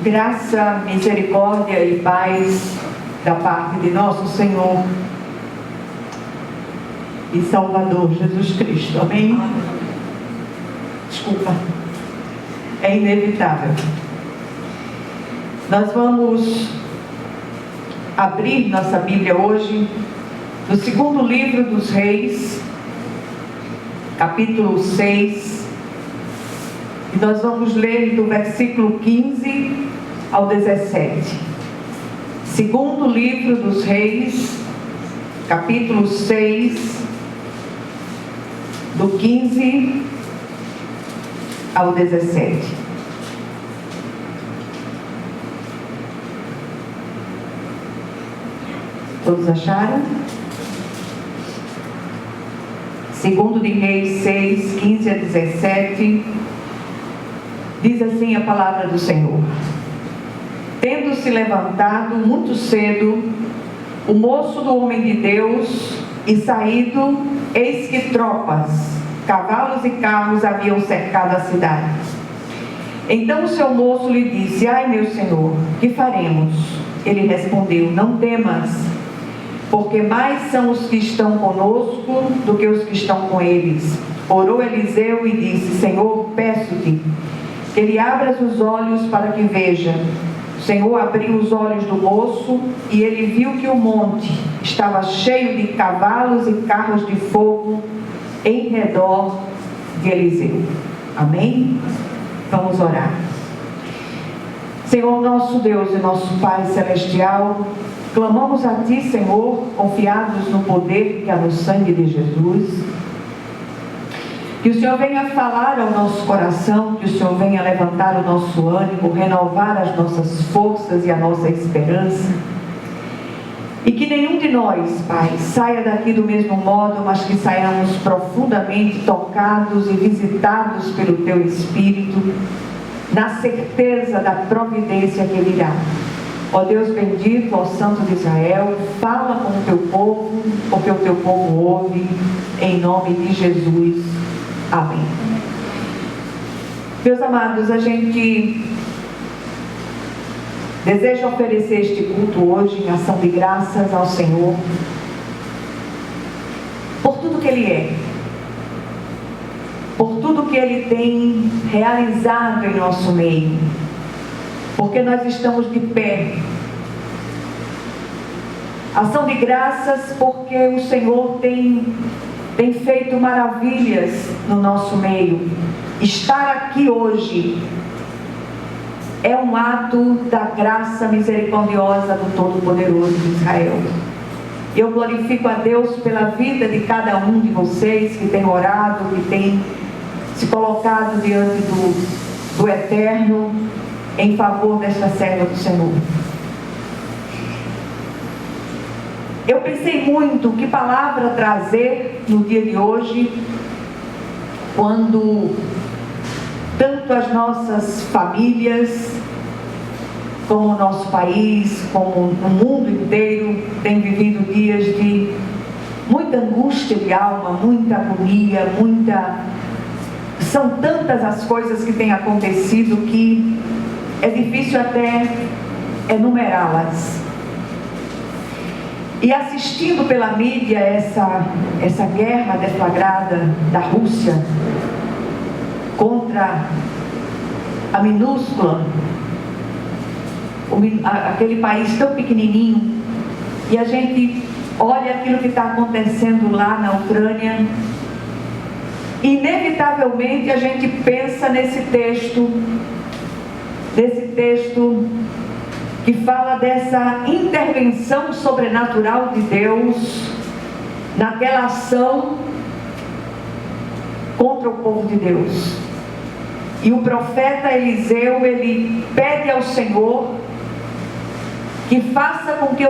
Graça, misericórdia e paz da parte de nosso Senhor e Salvador Jesus Cristo. Amém? Desculpa. É inevitável. Nós vamos abrir nossa Bíblia hoje no segundo livro dos Reis, capítulo 6. E nós vamos ler do versículo 15 ao 17. Segundo livro dos Reis, capítulo 6, do 15 ao 17. Todos acharam? Segundo de Reis 6, 15 a 17. Diz assim a palavra do Senhor: Tendo-se levantado muito cedo o moço do homem de Deus e saído, eis que tropas, cavalos e carros haviam cercado a cidade. Então o seu moço lhe disse: Ai, meu senhor, que faremos? Ele respondeu: Não temas, porque mais são os que estão conosco do que os que estão com eles. Orou Eliseu e disse: Senhor, peço-te que ele abra os olhos para que veja. O Senhor abriu os olhos do moço e ele viu que o monte estava cheio de cavalos e carros de fogo em redor de Eliseu. Amém? Vamos orar. Senhor, nosso Deus e nosso Pai Celestial, clamamos a Ti, Senhor, confiados no poder que há no sangue de Jesus. Que o Senhor venha falar ao nosso coração, que o Senhor venha levantar o nosso ânimo, renovar as nossas forças e a nossa esperança. E que nenhum de nós, Pai, saia daqui do mesmo modo, mas que saiamos profundamente tocados e visitados pelo Teu Espírito, na certeza da providência que Ele irá. Ó Deus bendito, ó Santo de Israel, fala com o Teu povo, porque o Teu povo ouve, em nome de Jesus. Amém. Meus amados, a gente deseja oferecer este culto hoje em ação de graças ao Senhor por tudo que Ele é, por tudo que Ele tem realizado em nosso meio, porque nós estamos de pé. Ação de graças porque o Senhor tem feito maravilhas no nosso meio. Estar aqui hoje é um ato da graça misericordiosa do Todo-Poderoso de Israel. Eu glorifico a Deus pela vida de cada um de vocês que tem orado, que tem se colocado diante do Eterno em favor desta serva do Senhor. Eu pensei muito que palavra trazer no dia de hoje, quando tanto as nossas famílias, como o nosso país, como o mundo inteiro, tem vivido dias de muita angústia de alma, muita agonia, São tantas as coisas que têm acontecido que é difícil até enumerá-las. E assistindo pela mídia essa guerra deflagrada da Rússia contra a minúscula, aquele país tão pequenininho, e a gente olha aquilo que está acontecendo lá na Ucrânia, inevitavelmente a gente pensa nesse texto que fala dessa intervenção sobrenatural de Deus naquela ação contra o povo de Deus. E o profeta Eliseu, ele pede ao Senhor que faça com que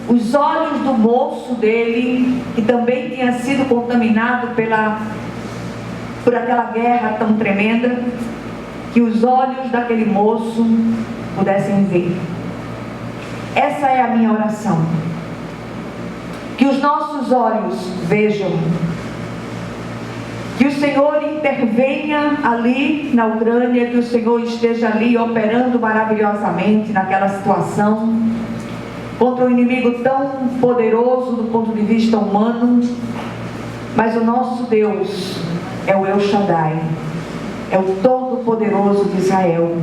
os olhos do moço dele, que também tinha sido contaminado por aquela guerra tão tremenda, que os olhos daquele moço pudessem ver. Essa é a minha oração. Que os nossos olhos vejam Que o Senhor intervenha ali na Ucrânia, que o Senhor esteja ali operando maravilhosamente naquela situação, contra um inimigo tão poderoso do ponto de vista humano. Mas o nosso Deus é o El Shaddai, é o Todo-Poderoso de Israel.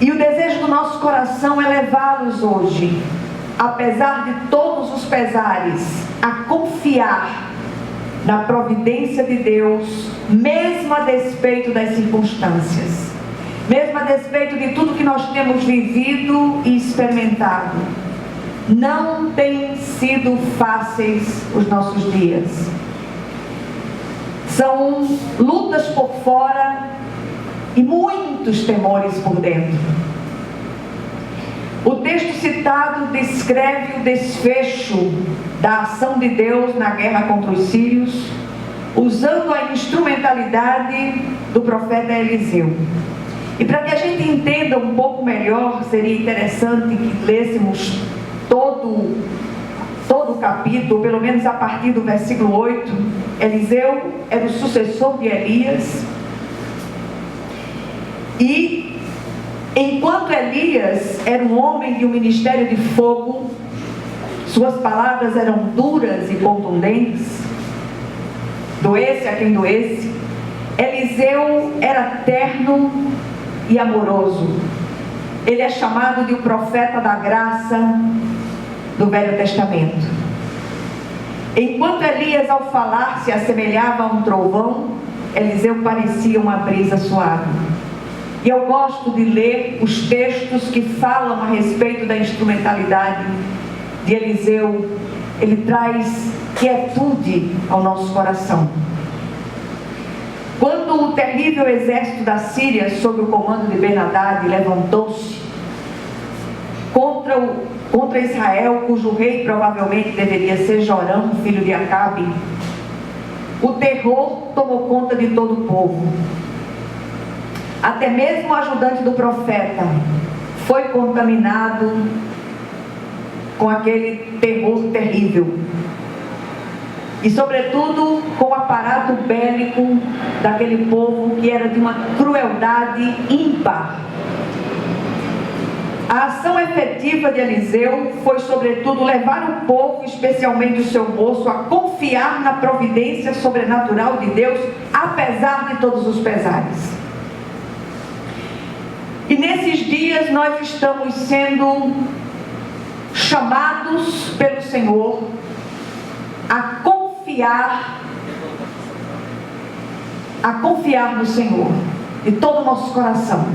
E o desejo do nosso coração é levá-los hoje, apesar de todos os pesares, a confiar na providência de Deus, mesmo a despeito das circunstâncias, mesmo a despeito de tudo que nós temos vivido e experimentado. Não têm sido fáceis os nossos dias. São lutas por fora e muitos temores por dentro. O texto citado descreve o desfecho da ação de Deus na guerra contra os sírios, usando a instrumentalidade do profeta Eliseu. E para que a gente entenda um pouco melhor, seria interessante que lêssemos todo o capítulo, pelo menos a partir do versículo 8. Eliseu era o sucessor de Elias. E enquanto Elias era um homem de um ministério de fogo, suas palavras eram duras e contundentes, doesse a quem doesse, Eliseu era terno e amoroso. Ele é chamado de o profeta da graça do Velho Testamento. Enquanto Elias, ao falar, se assemelhava a um trovão, Eliseu parecia uma brisa suave. E eu gosto de ler os textos que falam a respeito da instrumentalidade de Eliseu. Ele traz quietude ao nosso coração. Quando o terrível exército da Síria, sob o comando de Ben-Hadad, levantou-se contra Israel, cujo rei provavelmente deveria ser Jorão, filho de Acabe, o terror tomou conta de todo o povo. Até mesmo o ajudante do profeta foi contaminado com aquele terror terrível. E sobretudo com o aparato bélico daquele povo, que era de uma crueldade ímpar. A ação efetiva de Eliseu foi sobretudo levar o povo, especialmente o seu moço, a confiar na providência sobrenatural de Deus, apesar de todos os pesares. E nesses dias nós estamos sendo chamados pelo Senhor a confiar no Senhor de todo o nosso coração.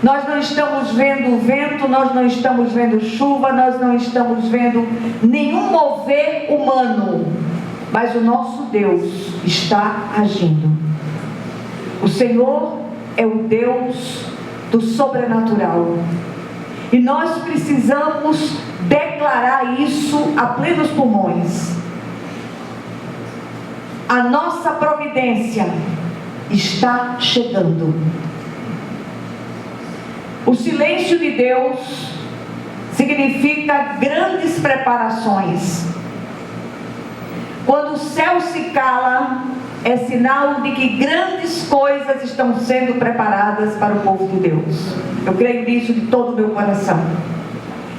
Nós não estamos vendo o vento, nós não estamos vendo chuva, nós não estamos vendo nenhum mover humano, mas o nosso Deus está agindo. O Senhor é o Deus do sobrenatural. E nós precisamos declarar isso a plenos pulmões. A nossa providência está chegando. O silêncio de Deus significa grandes preparações. Quando o céu se cala, é sinal de que grandes coisas estão sendo preparadas para o povo de Deus. Eu creio nisso de todo o meu coração.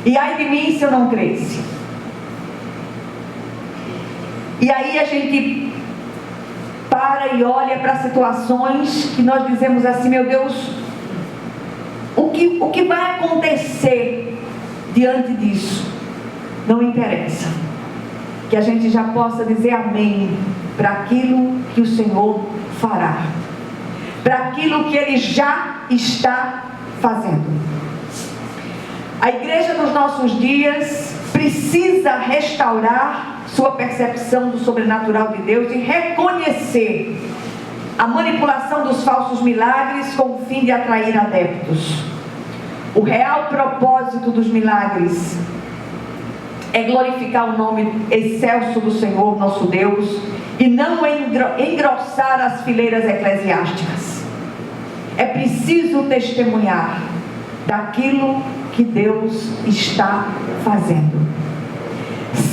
E ai de mim se eu não cresce. E aí a gente para e olha para situações que nós dizemos assim: meu Deus, o que vai acontecer diante disso? Não interessa. Que a gente já possa dizer amém para aquilo que o Senhor fará, para aquilo que Ele já está fazendo. A igreja dos nossos dias precisa restaurar sua percepção do sobrenatural de Deus e reconhecer a manipulação dos falsos milagres com o fim de atrair adeptos. O real propósito dos milagres é glorificar o nome excelso do Senhor, nosso Deus, e não engrossar as fileiras eclesiásticas. É preciso testemunhar daquilo que Deus está fazendo.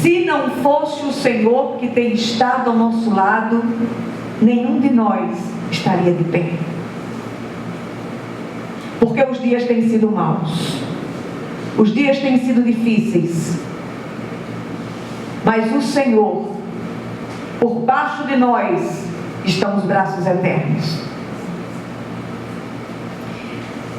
Se não fosse o Senhor que tem estado ao nosso lado, nenhum de nós estaria de pé. Porque os dias têm sido maus, os dias têm sido difíceis, mas o Senhor, por baixo de nós, estão os braços eternos.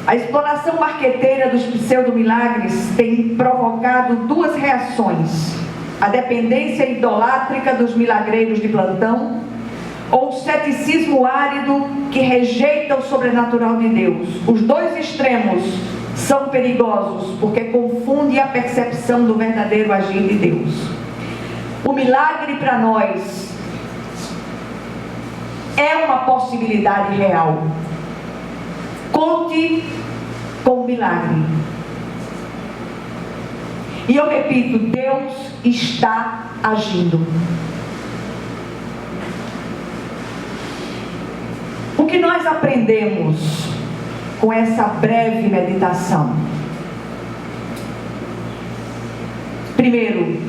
A exploração marqueteira dos pseudo-milagres tem provocado duas reações: a dependência idolátrica dos milagreiros de plantão, ou o ceticismo árido que rejeita o sobrenatural de Deus. Os dois extremos são perigosos, porque confundem a percepção do verdadeiro agir de Deus. O milagre para nós é uma possibilidade real. Conte com o milagre. E eu repito, Deus está agindo. O que nós aprendemos com essa breve meditação? Primeiro,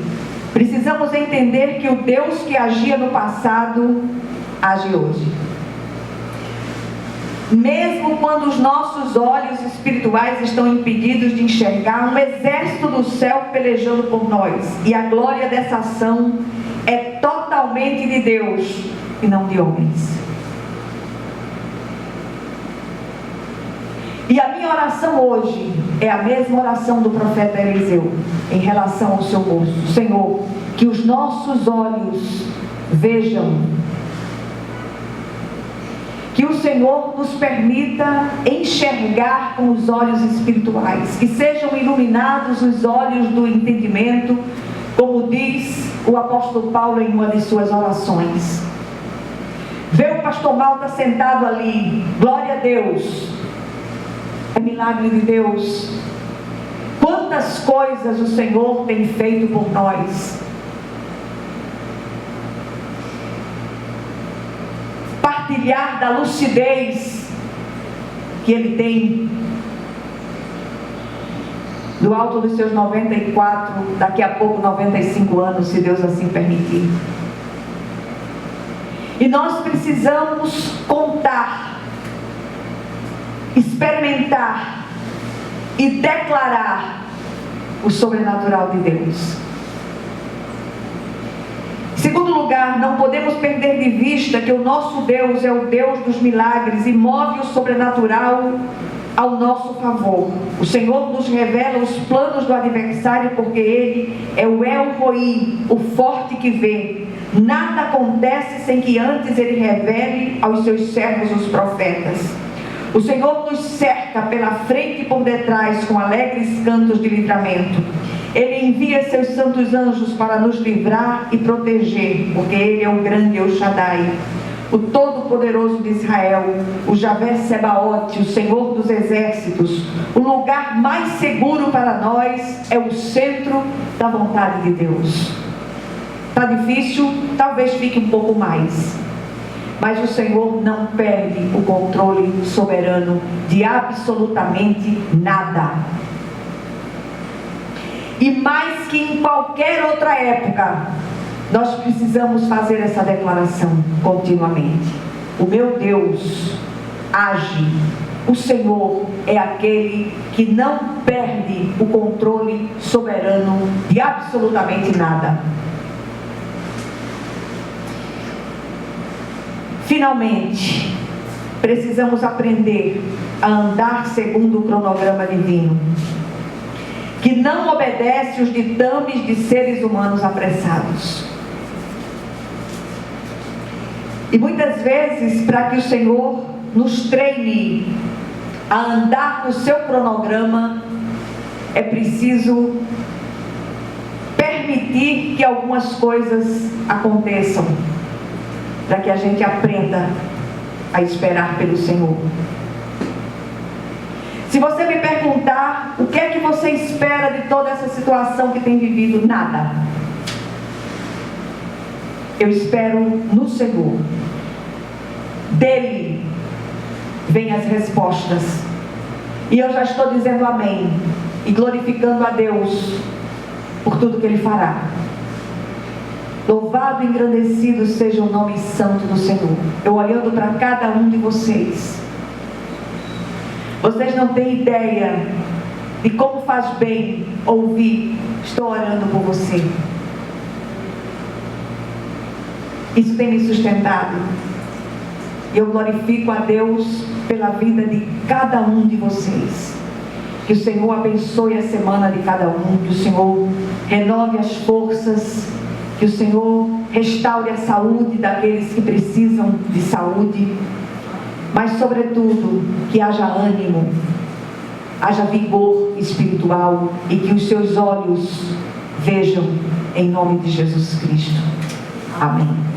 precisamos entender que o Deus que agia no passado, age hoje. Mesmo quando os nossos olhos espirituais estão impedidos de enxergar, um exército do céu pelejando por nós. E a glória dessa ação é totalmente de Deus e não de homens. E a minha oração hoje é a mesma oração do profeta Eliseu em relação ao seu rosto. Senhor, que os nossos olhos vejam, que o Senhor nos permita enxergar com os olhos espirituais, que sejam iluminados os olhos do entendimento, como diz o apóstolo Paulo em uma de suas orações. Vê o pastor Malta sentado ali, glória a Deus, é milagre de Deus. Quantas coisas o Senhor tem feito por nós. Partilhar da lucidez que Ele tem do alto dos seus 94, daqui a pouco 95 anos, se Deus assim permitir. E nós precisamos contar, experimentar e declarar o sobrenatural de Deus. Em segundo lugar, não podemos perder de vista que o nosso Deus é o Deus dos milagres e move o sobrenatural ao nosso favor. O Senhor nos revela os planos do adversário, porque Ele é o El Roi, o forte que vê. Nada acontece sem que antes Ele revele aos seus servos os profetas. O Senhor nos cerca pela frente e por detrás com alegres cantos de livramento. Ele envia seus santos anjos para nos livrar e proteger, porque Ele é o grande El Shaddai, o Todo-Poderoso de Israel, o Javé Sebaote, o Senhor dos Exércitos. O lugar mais seguro para nós é o centro da vontade de Deus. Está difícil? Talvez fique um pouco mais. Mas o Senhor não perde o controle soberano de absolutamente nada. E mais que em qualquer outra época, nós precisamos fazer essa declaração continuamente. O meu Deus age. O Senhor é aquele que não perde o controle soberano de absolutamente nada. Finalmente, precisamos aprender a andar segundo o cronograma divino, que não obedece os ditames de seres humanos apressados. E muitas vezes, para que o Senhor nos treine a andar no seu cronograma, é preciso permitir que algumas coisas aconteçam, para que a gente aprenda a esperar pelo Senhor. Se você me perguntar o que é que você espera de toda essa situação que tem vivido, nada. Eu espero no Senhor. Dele vêm as respostas. E eu já estou dizendo amém e glorificando a Deus por tudo que Ele fará. Louvado e engrandecido seja o nome santo do Senhor. Eu olhando para cada um de vocês. Vocês não têm ideia de como faz bem ouvir. Estou orando por você. Isso tem me sustentado. E eu glorifico a Deus pela vida de cada um de vocês. Que o Senhor abençoe a semana de cada um. Que o Senhor renove as forças. Que o Senhor restaure a saúde daqueles que precisam de saúde. Mas, sobretudo, que haja ânimo, haja vigor espiritual e que os seus olhos vejam em nome de Jesus Cristo. Amém.